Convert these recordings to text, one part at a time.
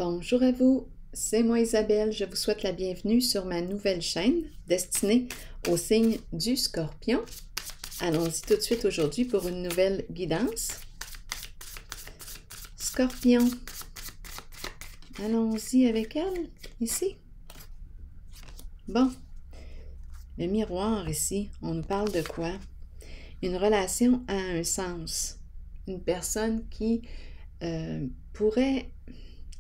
Bonjour à vous, c'est moi Isabelle, je vous souhaite la bienvenue sur ma nouvelle chaîne destinée au signe du Scorpion. Allons-y tout de suite aujourd'hui pour une nouvelle guidance. Scorpion, allons-y avec elle, ici. Bon, le miroir ici, on nous parle de quoi? Une relation a un sens. Une personne qui pourrait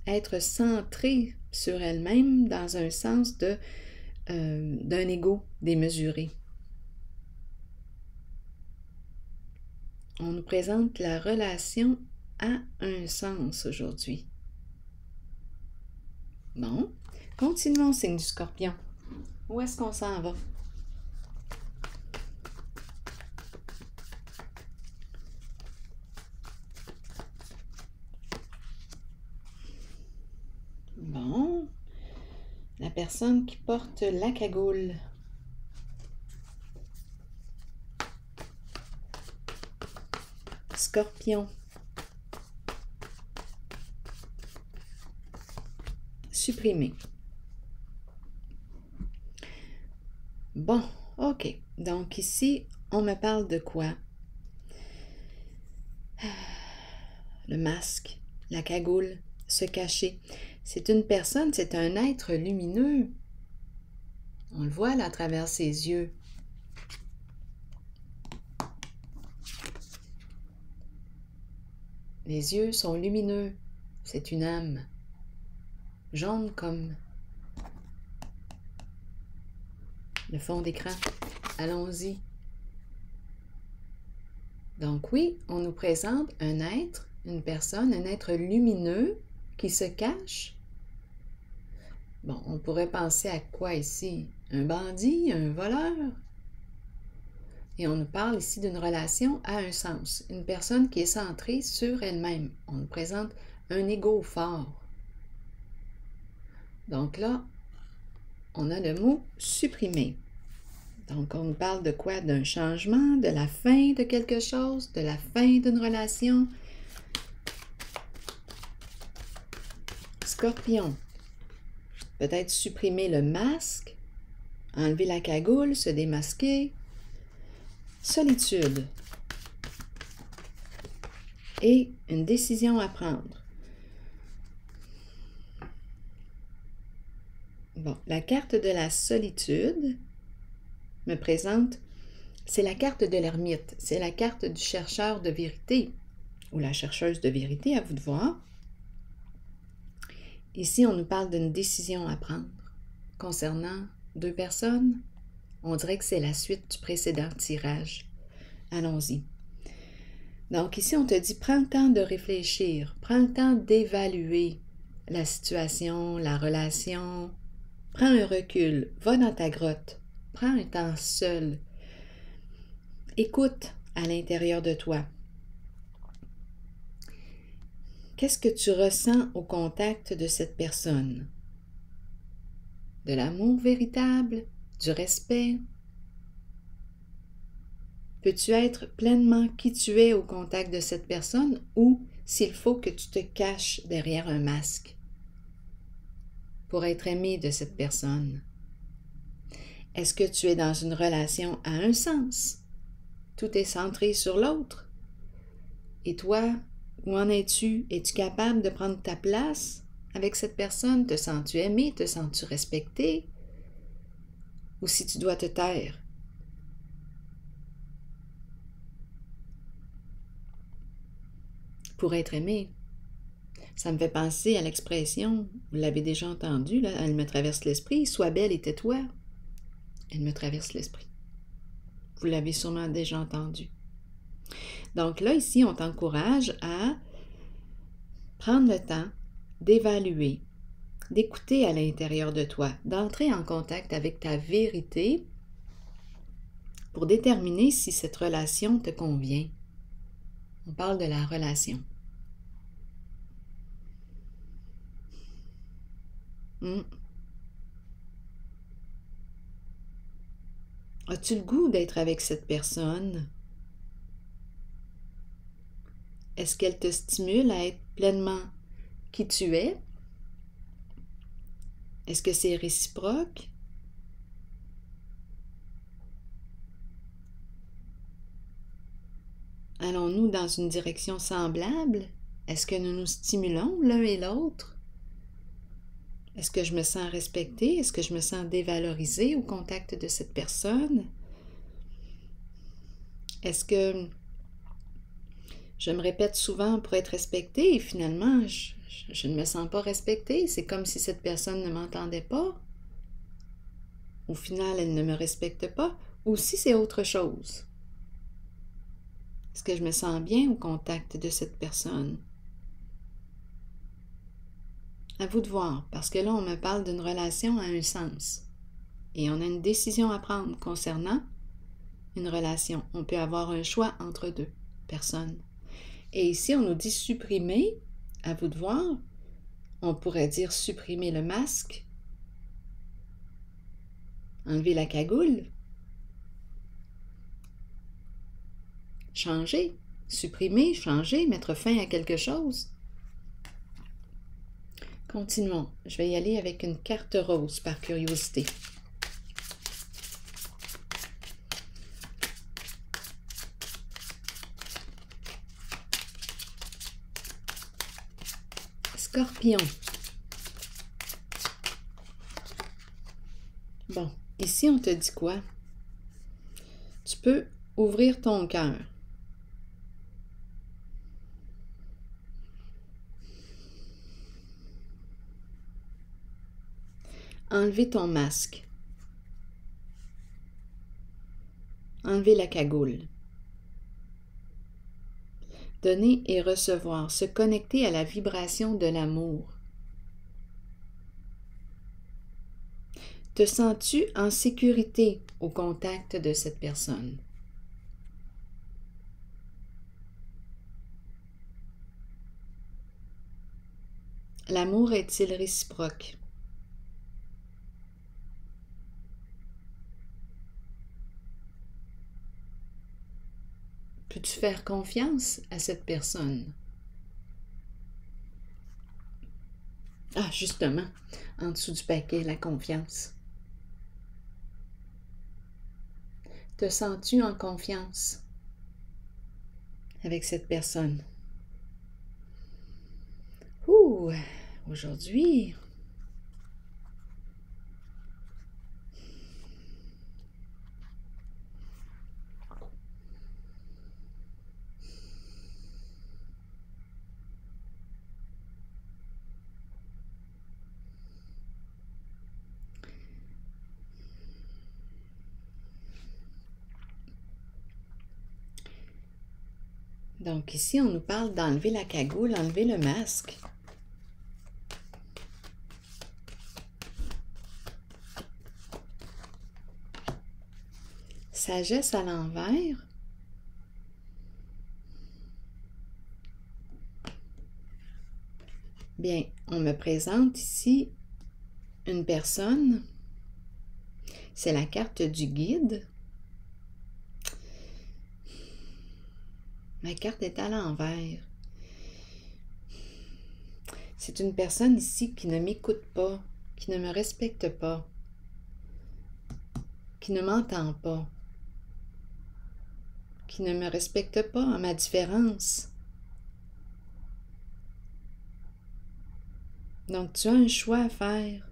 être centrée sur elle-même dans un sens d'un ego démesuré. On nous présente la relation a un sens aujourd'hui. Bon, continuons, signe du Scorpion. Où est-ce qu'on s'en va? Bon, la personne qui porte la cagoule. Scorpion. Supprimé. Bon, ok. Donc ici, on me parle de quoi? Le masque, la cagoule, se cacher. C'est une personne, c'est un être lumineux. On le voit là à travers ses yeux. Les yeux sont lumineux. C'est une âme. Jaune comme le fond d'écran. Allons-y. Donc oui, on nous présente un être, une personne, un être lumineux qui se cache. Bon, on pourrait penser à quoi ici? Un bandit, un voleur? Et on nous parle ici d'une relation à un sens. Une personne qui est centrée sur elle-même. On nous présente un ego fort. Donc là, on a le mot « supprimer ». Donc, on nous parle de quoi? D'un changement, de la fin de quelque chose, de la fin d'une relation. Scorpion. Peut-être supprimer le masque, enlever la cagoule, se démasquer. Solitude. Et une décision à prendre. Bon, la carte de la solitude me présente, c'est la carte de l'ermite, c'est la carte du chercheur de vérité, ou la chercheuse de vérité, à vous de voir. Ici, on nous parle d'une décision à prendre concernant deux personnes. On dirait que c'est la suite du précédent tirage. Allons-y. Donc ici, on te dit, prends le temps de réfléchir, prends le temps d'évaluer la situation, la relation. Prends un recul, va dans ta grotte, prends un temps seul. Écoute à l'intérieur de toi. Qu'est-ce que tu ressens au contact de cette personne? De l'amour véritable? Du respect? Peux-tu être pleinement qui tu es au contact de cette personne ou s'il faut que tu te caches derrière un masque pour être aimé de cette personne? Est-ce que tu es dans une relation à un sens? Tout est centré sur l'autre. Et toi, où en es-tu? Es-tu capable de prendre ta place avec cette personne? Te sens-tu aimé? Te sens-tu respecté? Ou si tu dois te taire? Pour être aimé. Ça me fait penser à l'expression, vous l'avez déjà entendu, là, elle me traverse l'esprit, sois belle et tais-toi. Elle me traverse l'esprit. Vous l'avez sûrement déjà entendu. Donc là, ici, on t'encourage à prendre le temps d'évaluer, d'écouter à l'intérieur de toi, d'entrer en contact avec ta vérité pour déterminer si cette relation te convient. On parle de la relation. As-tu le goût d'être avec cette personne? Est-ce qu'elle te stimule à être pleinement qui tu es? Est-ce que c'est réciproque? Allons-nous dans une direction semblable? Est-ce que nous nous stimulons l'un et l'autre? Est-ce que je me sens respectée? Est-ce que je me sens dévalorisée au contact de cette personne? Est-ce que je me répète souvent pour être respectée et finalement, je ne me sens pas respectée? C'est comme si cette personne ne m'entendait pas. Au final, elle ne me respecte pas. Ou si c'est autre chose. Est-ce que je me sens bien au contact de cette personne? À vous de voir, parce que là, on me parle d'une relation à un sens. Et on a une décision à prendre concernant une relation. On peut avoir un choix entre deux personnes. Et ici, on nous dit supprimer, à vous de voir. On pourrait dire supprimer le masque, enlever la cagoule, changer, supprimer, changer, mettre fin à quelque chose. Continuons. Je vais y aller avec une carte rose par curiosité. Scorpion. Bon, ici on te dit quoi? Tu peux ouvrir ton cœur. Enlever ton masque. Enlever la cagoule. Donner et recevoir, se connecter à la vibration de l'amour. Te sens-tu en sécurité au contact de cette personne? L'amour est-il réciproque? Peux-tu faire confiance à cette personne? Ah, justement, en dessous du paquet, la confiance. Te sens-tu en confiance avec cette personne? Ouh, aujourd'hui, donc ici, on nous parle d'enlever la cagoule, enlever le masque. Sagesse à l'envers. Bien, on me présente ici une personne. C'est la carte du guide. Ma carte est à l'envers. C'est une personne ici qui ne m'écoute pas, qui ne me respecte pas, qui ne m'entend pas, qui ne me respecte pas à ma différence. Donc, tu as un choix à faire.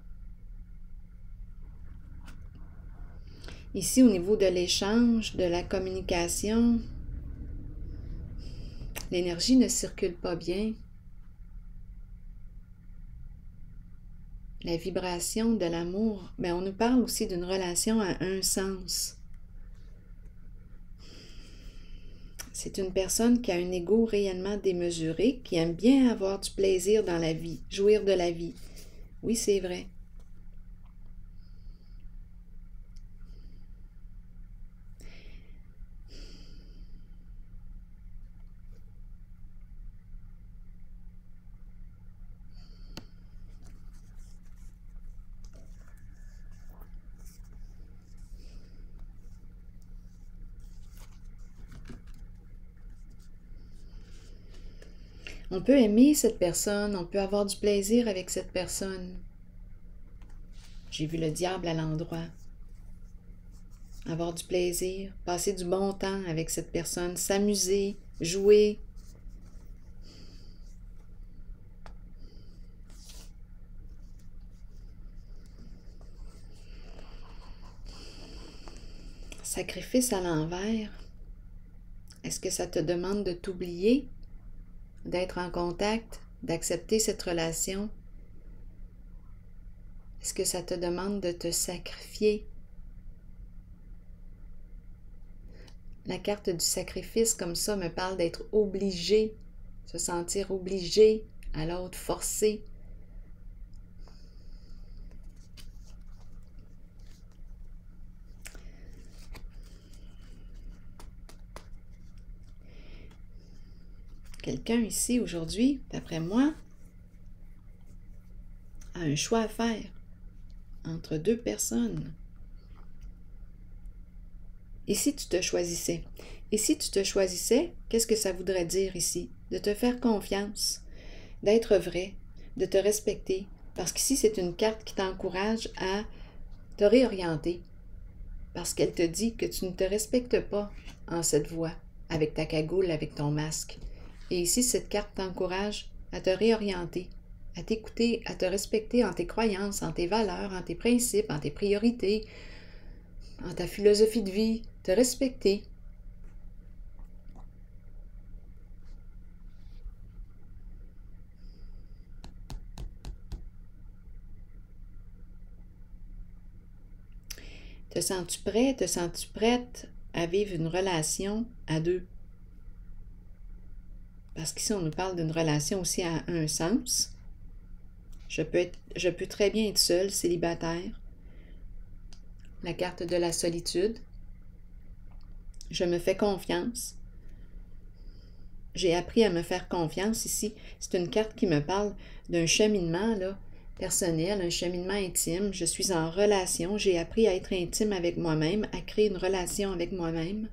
Ici, au niveau de l'échange, de la communication, l'énergie ne circule pas bien. La vibration de l'amour, mais on nous parle aussi d'une relation à un sens. C'est une personne qui a un ego réellement démesuré, qui aime bien avoir du plaisir dans la vie, jouir de la vie. Oui, c'est vrai. On peut aimer cette personne, on peut avoir du plaisir avec cette personne. J'ai vu le diable à l'endroit. Avoir du plaisir, passer du bon temps avec cette personne, s'amuser, jouer. Sacrifice à l'envers. Est-ce que ça te demande de t'oublier, d'être en contact, d'accepter cette relation? Est-ce que ça te demande de te sacrifier? La carte du sacrifice comme ça me parle d'être obligé, se sentir obligé à l'autre, forcé. Quelqu'un ici aujourd'hui, d'après moi, a un choix à faire entre deux personnes. Et si tu te choisissais? Et si tu te choisissais, qu'est-ce que ça voudrait dire ici? De te faire confiance, d'être vrai, de te respecter. Parce qu'ici, c'est une carte qui t'encourage à te réorienter. Parce qu'elle te dit que tu ne te respectes pas en cette voie, avec ta cagoule, avec ton masque. Et ici, cette carte t'encourage à te réorienter, à t'écouter, à te respecter en tes croyances, en tes valeurs, en tes principes, en tes priorités, en ta philosophie de vie, te respecter. Te sens-tu prêt? Te sens-tu prête à vivre une relation à deux? Parce qu'ici, on nous parle d'une relation aussi à un sens. Je peux très bien être seule, célibataire. La carte de la solitude. Je me fais confiance. J'ai appris à me faire confiance ici. C'est une carte qui me parle d'un cheminement là, personnel, un cheminement intime. Je suis en relation. J'ai appris à être intime avec moi-même, à créer une relation avec moi-même,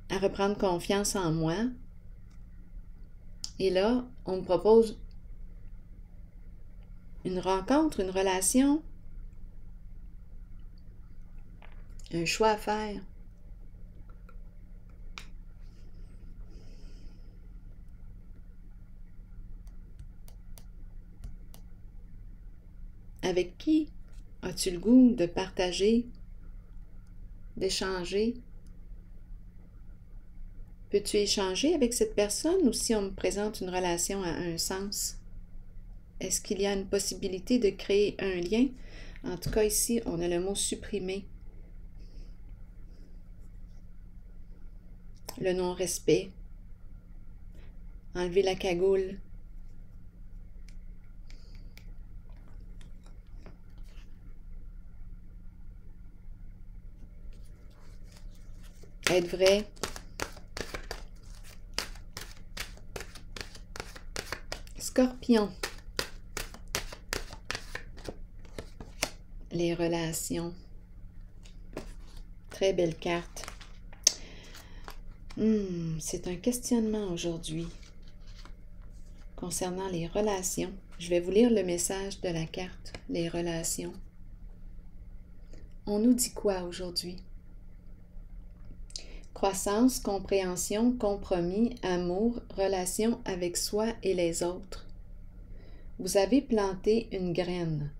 à reprendre confiance en moi. Et là, on me propose une rencontre, une relation, un choix à faire. Avec qui as-tu le goût de partager, d'échanger? Peux-tu échanger avec cette personne ou si on me présente une relation à un sens? Est-ce qu'il y a une possibilité de créer un lien? En tout cas, ici, on a le mot supprimer. Le non-respect. Enlever la cagoule. Être vrai. Scorpion. Les relations. Très belle carte. C'est un questionnement aujourd'hui concernant les relations. Je vais vous lire le message de la carte, les relations. On nous dit quoi aujourd'hui? Croissance, compréhension, compromis, amour, relation avec soi et les autres. Vous avez planté une graine.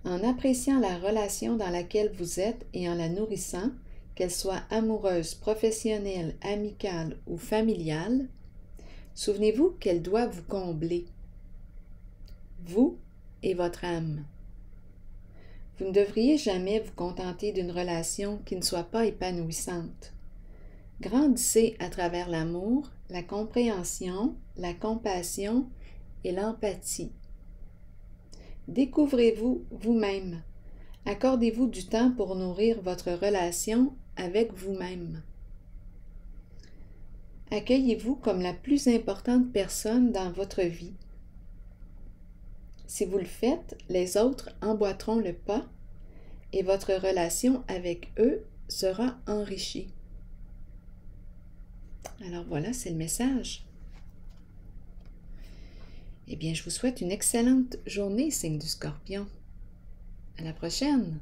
En appréciant la relation dans laquelle vous êtes et en la nourrissant, qu'elle soit amoureuse, professionnelle, amicale ou familiale, souvenez-vous qu'elle doit vous combler, vous et votre âme. Vous ne devriez jamais vous contenter d'une relation qui ne soit pas épanouissante. Grandissez à travers l'amour, la compréhension, la compassion et l'empathie. Découvrez-vous vous-même. Accordez-vous du temps pour nourrir votre relation avec vous-même. Accueillez-vous comme la plus importante personne dans votre vie. Si vous le faites, les autres emboîteront le pas et votre relation avec eux sera enrichie. Alors voilà, c'est le message. Eh bien, je vous souhaite une excellente journée, signe du Scorpion. À la prochaine!